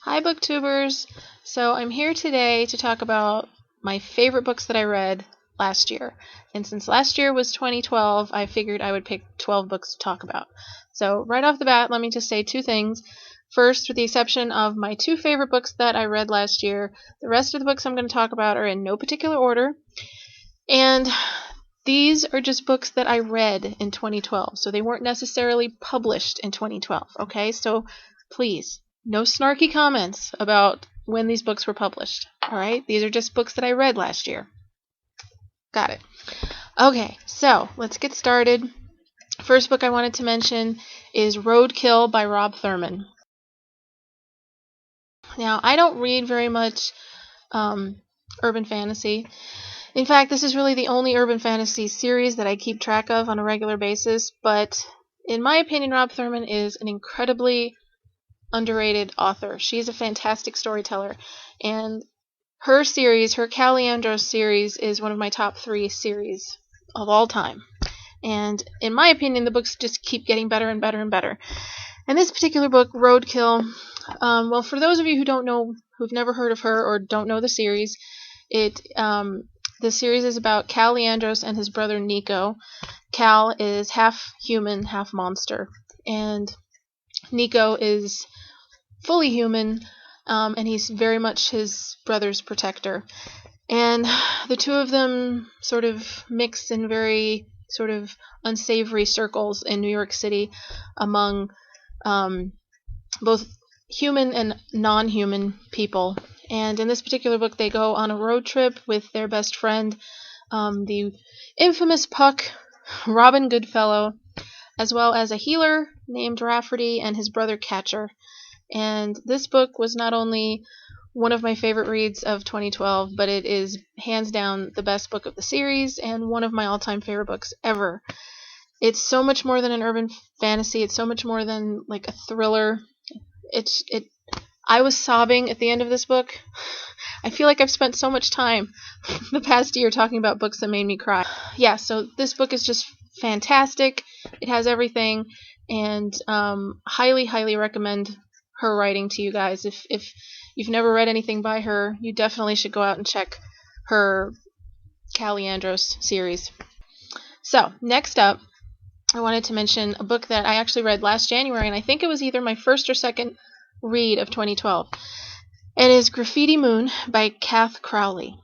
Hi, booktubers! So I'm here today to talk about my favorite books that I read last year. And since last year was 2012, I figured I would pick 12 books to talk about. So right off the bat, let me just say two things. First, with the exception of my two favorite books that I read last year, the rest of the books I'm going to talk about are in no particular order. And these are just books that I read in 2012, so they weren't necessarily published in 2012, okay? So please, no snarky comments about when these books were published, alright? These are just books that I read last year. Got it. Okay, so let's get started. First book I wanted to mention is Roadkill by Rob Thurman. Now, I don't read very much urban fantasy. In fact, this is really the only urban fantasy series that I keep track of on a regular basis, but in my opinion, Rob Thurman is an incredibly underrated author. She's a fantastic storyteller, and her series, her Callie Andros series, is one of my top 3 series of all time. And in my opinion, the books just keep getting better and better and better. And this particular book, Roadkill, well, for those of you who don't know, who've never heard of her or don't know the series, the series is about Cal Leandros and his brother Nico. Cal is half human, half monster, and Nico is fully human, and he's very much his brother's protector. And the two of them sort of mix in very sort of unsavory circles in New York City among both human and non-human people. And in this particular book, they go on a road trip with their best friend, the infamous Puck, Robin Goodfellow, as well as a healer named Rafferty and his brother Catcher. And this book was not only one of my favorite reads of 2012, but it is hands down the best book of the series and one of my all-time favorite books ever. It's so much more than an urban fantasy. It's so much more than like a thriller. I was sobbing at the end of this book. I feel like I've spent so much time the past year talking about books that made me cry. Yeah, so this book is just fantastic. It has everything, and highly, highly recommend her writing to you guys. If you've never read anything by her, you definitely should go out and check her Callie Andros series. So, next up, I wanted to mention a book that I actually read last January, and I think it was either my first or second read of 2012. It is Graffiti Moon by Cath Crowley.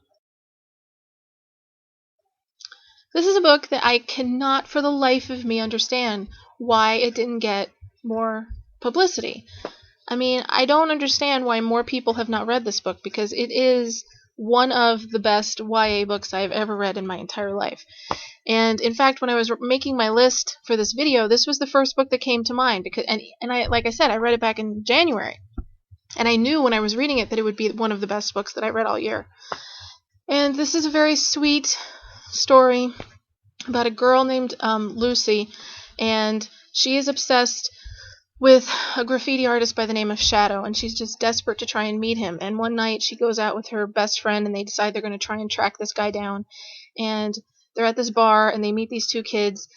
This is a book that I cannot for the life of me understand why it didn't get more publicity. I mean, I don't understand why more people have not read this book, because it is one of the best YA books I've ever read in my entire life. And in fact, when I was making my list for this video, this was the first book that came to mind, because and I, like I said, I read it back in January. And I knew when I was reading it that it would be one of the best books that I read all year. And this is a very sweet story about a girl named Lucy, and she is obsessed with a graffiti artist by the name of Shadow, and she's just desperate to try and meet him. And one night she goes out with her best friend, and they decide they're going to try and track this guy down. And they're at this bar, and they meet these two kids.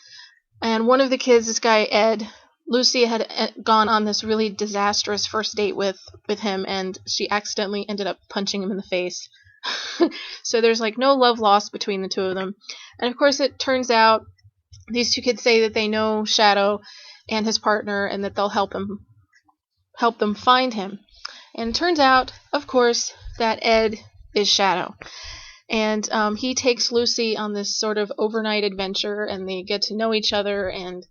And one of the kids, this guy Ed, Lucy had gone on this really disastrous first date with him, and she accidentally ended up punching him in the face. So there's like no love lost between the two of them. And of course it turns out these two kids say that they know Shadow and his partner, and that they'll help them find him. And it turns out, of course, that Ed is Shadow. And he takes Lucy on this sort of overnight adventure, and they get to know each other, and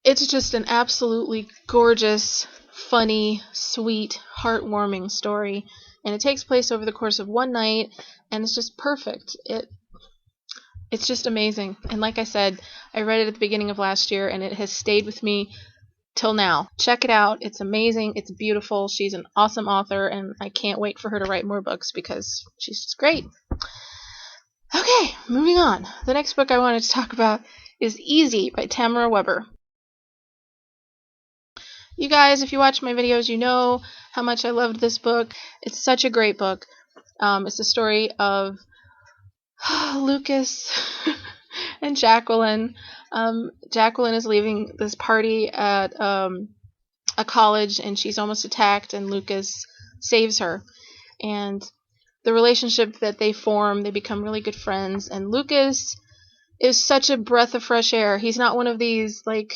it's just an absolutely gorgeous, funny, sweet, heartwarming story. And it takes place over the course of one night, and it's just perfect. It's just amazing. And like I said, I read it at the beginning of last year, and it has stayed with me till now. Check it out. It's amazing. It's beautiful. She's an awesome author, and I can't wait for her to write more books because she's just great. Okay, moving on. The next book I wanted to talk about is Easy by Tamara Weber. You guys, if you watch my videos, you know how much I loved this book. It's such a great book. It's the story of Lucas and Jacqueline. Jacqueline is leaving this party at a college, and she's almost attacked, and Lucas saves her. And the relationship that they form, they become really good friends. And Lucas is such a breath of fresh air. He's not one of these, like,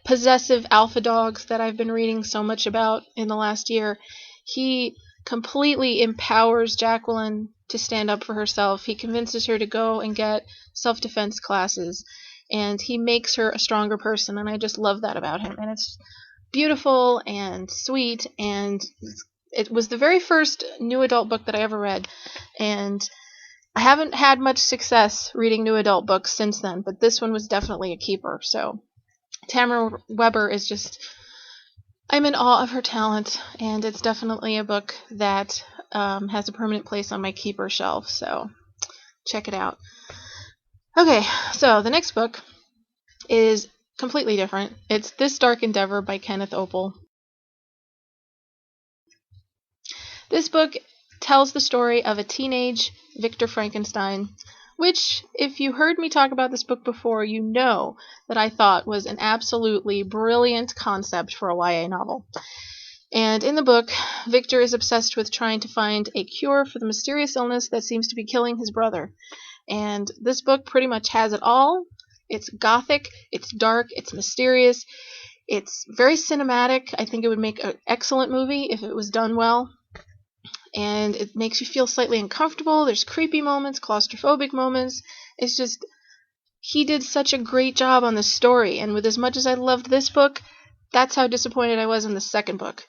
possessive alpha dogs that I've been reading so much about in the last year. He completely empowers Jacqueline to stand up for herself. He convinces her to go and get self-defense classes, and he makes her a stronger person, and I just love that about him. And it's beautiful and sweet, and it was the very first new adult book that I ever read, and I haven't had much success reading new adult books since then, but this one was definitely a keeper. So Tamara Weber is just, I'm in awe of her talent, and it's definitely a book that has a permanent place on my keeper shelf, so check it out. Okay, so the next book is completely different. It's This Dark Endeavor by Kenneth Oppel. This book tells the story of a teenage Victor Frankenstein, which, if you heard me talk about this book before, you know that I thought was an absolutely brilliant concept for a YA novel. And in the book, Victor is obsessed with trying to find a cure for the mysterious illness that seems to be killing his brother. And this book pretty much has it all. It's gothic, it's dark, it's mysterious, it's very cinematic. I think it would make an excellent movie if it was done well. And it makes you feel slightly uncomfortable. There's creepy moments, claustrophobic moments. It's just, he did such a great job on this story, and with as much as I loved this book, that's how disappointed I was in the second book.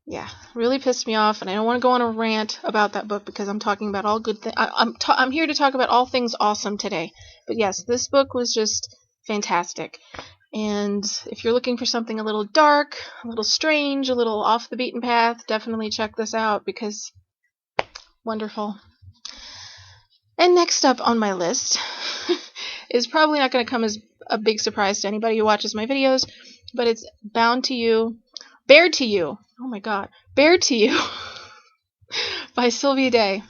Yeah, really pissed me off, and I don't want to go on a rant about that book because I'm talking about all good things. I'm here to talk about all things awesome today. But yes, this book was just fantastic. And if you're looking for something a little dark, a little strange, a little off the beaten path, definitely check this out because wonderful. And next up on my list is probably not going to come as a big surprise to anybody who watches my videos, but it's Bared to You. Oh my god. Bared to You by Sylvia Day.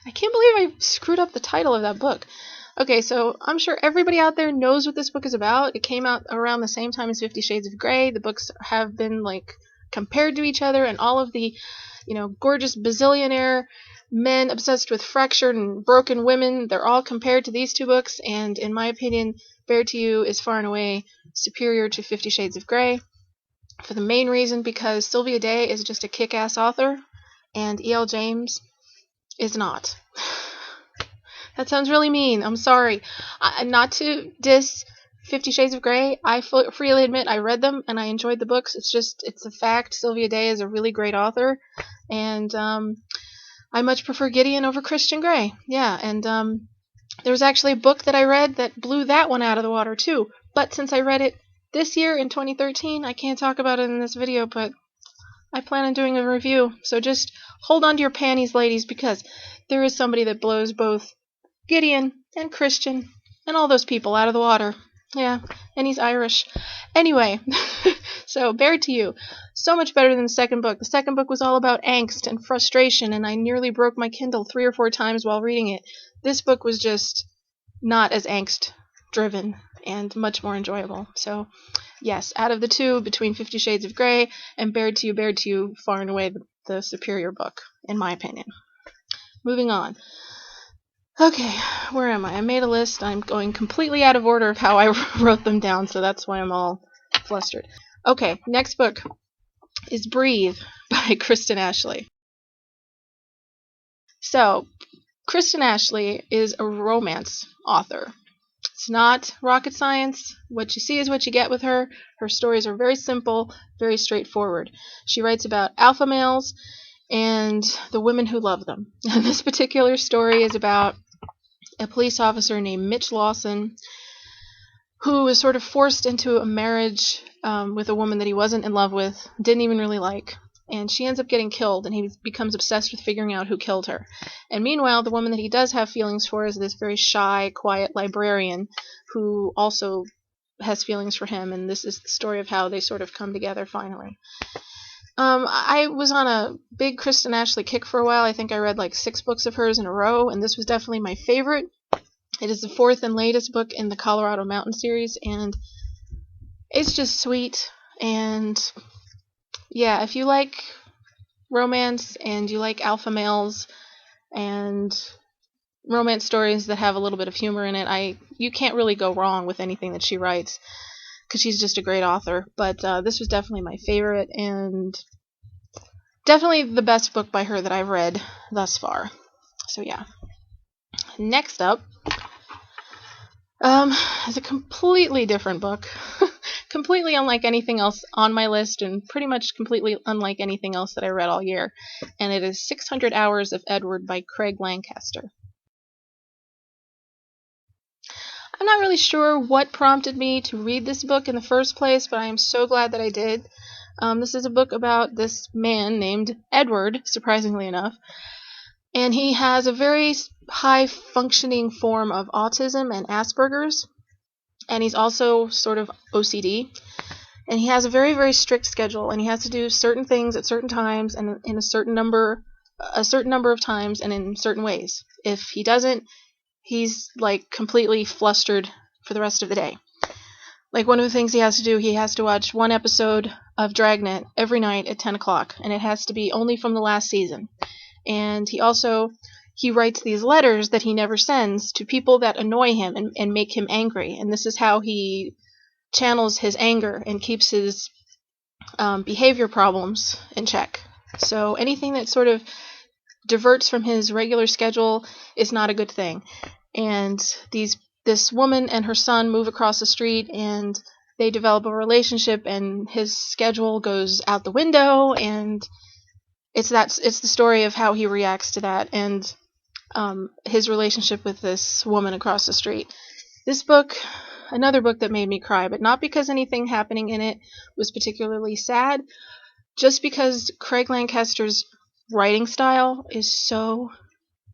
I can't believe I screwed up the title of that book. Okay, so I'm sure everybody out there knows what this book is about. It came out around the same time as 50 Shades of Grey. The books have been, like, compared to each other, and all of the, gorgeous bazillionaire men obsessed with fractured and broken women, they're all compared to these two books, and in my opinion, Bared to You is far and away superior to 50 Shades of Grey, for the main reason because Sylvia Day is just a kick-ass author, and E.L. James is not. That sounds really mean. I'm sorry. Not to diss 50 Shades of Grey. I freely admit I read them and I enjoyed the books. It's a fact. Sylvia Day is a really great author. And I much prefer Gideon over Christian Grey. Yeah, and there was actually a book that I read that blew that one out of the water too. But since I read it this year in 2013, I can't talk about it in this video, but I plan on doing a review. So just hold on to your panties, ladies, because there is somebody that blows both Gideon and Christian and all those people out of the water. Yeah, and he's Irish. Anyway, so Bared to You. So much better than the second book. The second book was all about angst and frustration, and I nearly broke my Kindle 3 or 4 times while reading it. This book was just not as angst-driven and much more enjoyable. So, yes, out of the two, between 50 Shades of Grey and Bared to You, far and away the superior book, in my opinion. Moving on. Okay, where am I? I made a list. I'm going completely out of order of how I wrote them down, so that's why I'm all flustered. Okay, next book is Breathe by Kristen Ashley. So, Kristen Ashley is a romance author. It's not rocket science. What you see is what you get with her. Her stories are very simple, very straightforward. She writes about alpha males and the women who love them. And this particular story is about a police officer named Mitch Lawson who was sort of forced into a marriage with a woman that he wasn't in love with, didn't even really like. And she ends up getting killed, and he becomes obsessed with figuring out who killed her. And meanwhile, the woman that he does have feelings for is this very shy, quiet librarian who also has feelings for him, and this is the story of how they sort of come together finally. I was on a big Kristen Ashley kick for a while. I think I read like 6 books of hers in a row, and this was definitely my favorite. It is the 4th and latest book in the Colorado Mountain series, and It's just sweet, and yeah, if you like romance and you like alpha males and romance stories that have a little bit of humor in it, you can't really go wrong with anything that she writes, because she's just a great author. But this was definitely my favorite, and definitely the best book by her that I've read thus far. So yeah. Next up is a completely different book. Completely unlike anything else on my list, and pretty much completely unlike anything else that I read all year. And it is 600 Hours of Edward by Craig Lancaster. I'm not really sure what prompted me to read this book in the first place, but I am so glad that I did. This is a book about this man named Edward, surprisingly enough, and he has a very high-functioning form of autism and Asperger's, and he's also sort of OCD, and he has a very, very strict schedule, and he has to do certain things at certain times and in a certain number of times and in certain ways. If he doesn't, he's like completely flustered for the rest of the day. Like, one of the things he has to do, he has to watch one episode of Dragnet every night at 10 o'clock, and it has to be only from the last season. And he writes these letters that he never sends to people that annoy him and make him angry, and this is how he channels his anger and keeps his behavior problems in check. So anything that sort of diverts from his regular schedule is not a good thing. And this woman and her son move across the street, and they develop a relationship, and his schedule goes out the window, and it's the story of how he reacts to that, and his relationship with this woman across the street. This book, another book that made me cry, but not because anything happening in it was particularly sad, just because Craig Lancaster's writing style is so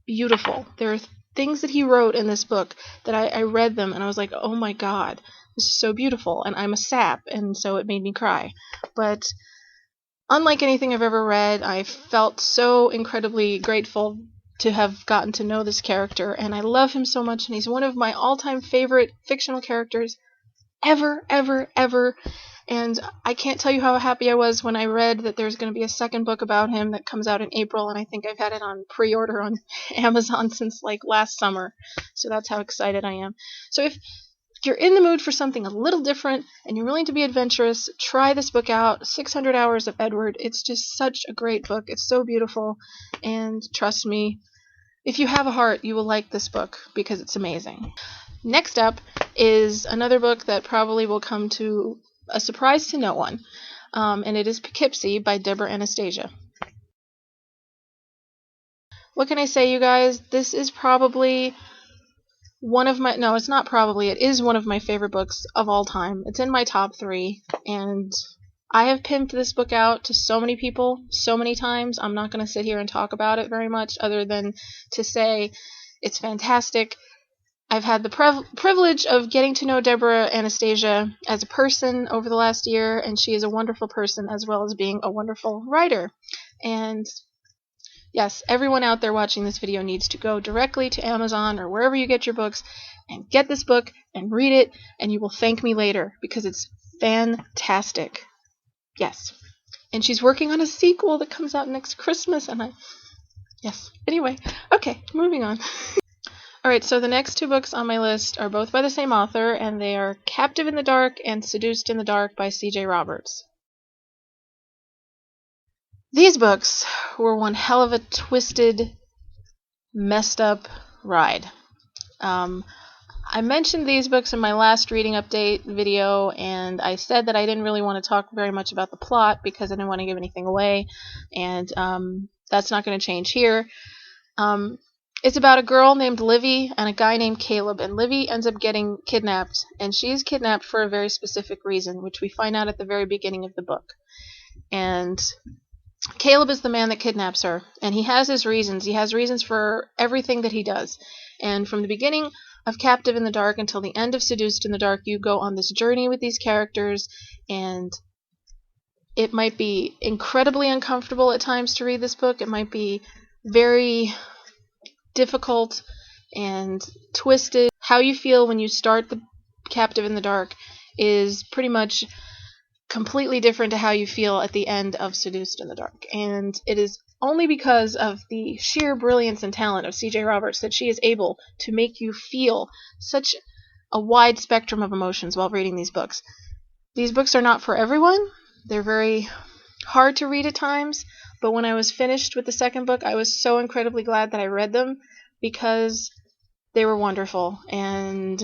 beautiful. There are things that he wrote in this book that I read them and I was like, oh my god, this is so beautiful, and I'm a sap, and so it made me cry. But unlike anything I've ever read, I felt so incredibly grateful to have gotten to know this character, and I love him so much, and he's one of my all-time favorite fictional characters ever, ever, ever. And I can't tell you how happy I was when I read that there's going to be a second book about him that comes out in April, and I think I've had it on pre-order on Amazon since like last summer. So that's how excited I am. So if you're in the mood for something a little different and you're willing to be adventurous, try this book out, 600 Hours of Edward. It's just such a great book. It's so beautiful, and trust me, if you have a heart, you will like this book because it's amazing. Next up is another book that probably will come to a surprise to no one, and it is Poughkeepsie by Deborah Anastasia. What can I say, you guys? This is probably it is one of my favorite books of all time. It's in my top 3, and I have pimped this book out to so many people so many times. I'm not going to sit here and talk about it very much other than to say it's fantastic. I've had the privilege of getting to know Deborah Anastasia as a person over the last year, and she is a wonderful person as well as being a wonderful writer. And yes, everyone out there watching this video needs to go directly to Amazon or wherever you get your books and get this book and read it, and you will thank me later because it's fantastic. Yes. And she's working on a sequel that comes out next Christmas, and yes. Anyway, okay, moving on. Alright, so the next 2 books on my list are both by the same author, and they are Captive in the Dark and Seduced in the Dark by C.J. Roberts. These books were one hell of a twisted, messed up ride. I mentioned these books in my last reading update video, and I said that I didn't really want to talk very much about the plot because I didn't want to give anything away, and that's not going to change here. It's about a girl named Livy and a guy named Caleb, and Livy ends up getting kidnapped, and she's kidnapped for a very specific reason, which we find out at the very beginning of the book. And Caleb is the man that kidnaps her, and he has his reasons. He has reasons for everything that he does. And from the beginning of Captive in the Dark until the end of Seduced in the Dark, you go on this journey with these characters, and it might be incredibly uncomfortable at times to read this book. It might be very difficult and twisted. How you feel when you start the Captive in the Dark is pretty much completely different to how you feel at the end of Seduced in the Dark. And it is only because of the sheer brilliance and talent of C.J. Roberts that she is able to make you feel such a wide spectrum of emotions while reading these books. These books are not for everyone. They're very hard to read at times, but when I was finished with the second book, I was so incredibly glad that I read them because they were wonderful, and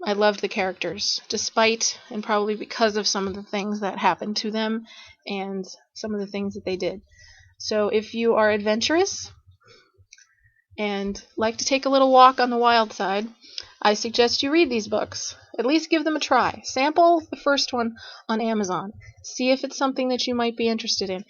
I loved the characters, despite and probably because of some of the things that happened to them and some of the things that they did. So if you are adventurous and like to take a little walk on the wild side, I suggest you read these books. At least give them a try. Sample the first one on Amazon. See if it's something that you might be interested in.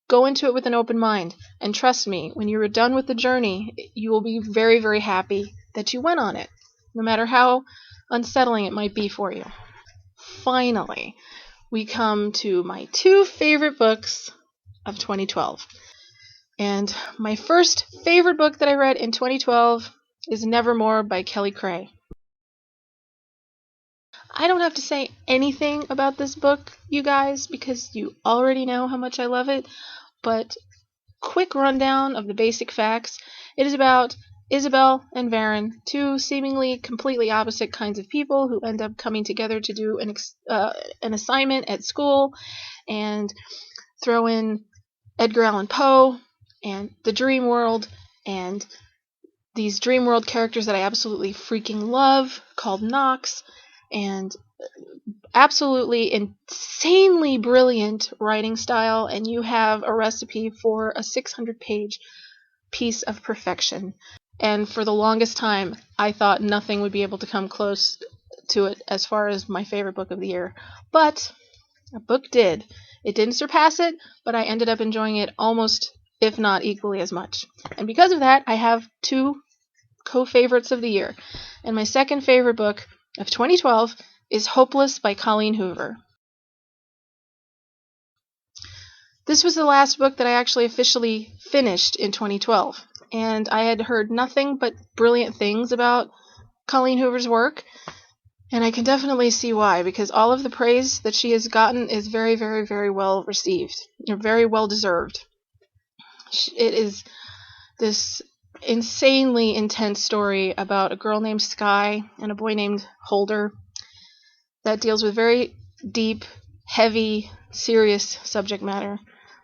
Go into it with an open mind, and trust me, when you are done with the journey, you will be very, very happy that you went on it, no matter how unsettling it might be for you. Finally, we come to my two favorite books of 2012. And my first favorite book that I read in 2012 is Nevermore by Kelly Cray. I don't have to say anything about this book, you guys, because you already know how much I love it, but quick rundown of the basic facts. It is about Isabel and Varen, two seemingly completely opposite kinds of people who end up coming together to do an assignment at school, and throw in Edgar Allan Poe and the Dream World and these Dream World characters that I absolutely freaking love called Nox, and absolutely insanely brilliant writing style, and you have a recipe for a 600-page piece of perfection. And for the longest time, I thought nothing would be able to come close to it as far as my favorite book of the year. But a book did. It didn't surpass it, but I ended up enjoying it almost, if not equally as much. And because of that, I have two co-favorites of the year. And my second favorite book of 2012 is Hopeless by Colleen Hoover. This was the last book that I actually officially finished in 2012, and I had heard nothing but brilliant things about Colleen Hoover's work, and I can definitely see why, because all of the praise that she has gotten is very, very, very well received, very well deserved. It is this insanely intense story about a girl named Sky and a boy named Holder that deals with very deep, heavy, serious subject matter,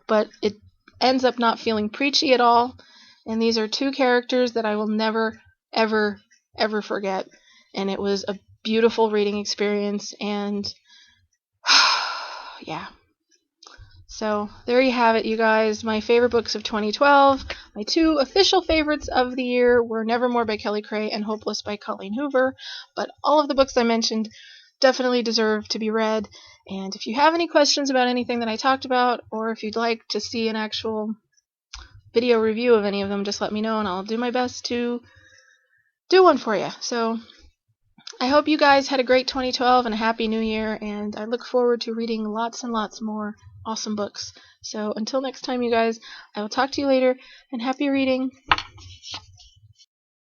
but it ends up not feeling preachy at all, and these are two characters that I will never, ever, ever forget, and it was a beautiful reading experience, and yeah. So there you have it, you guys. My favorite books of 2012. My two official favorites of the year were Nevermore by Kelly Cray and Hopeless by Colleen Hoover, but all of the books I mentioned definitely deserve to be read. And if you have any questions about anything that I talked about, or if you'd like to see an actual video review of any of them, just let me know and I'll do my best to do one for you. So I hope you guys had a great 2012 and a happy new year, and I look forward to reading lots and lots more awesome books. So until next time, you guys, I will talk to you later, and happy reading.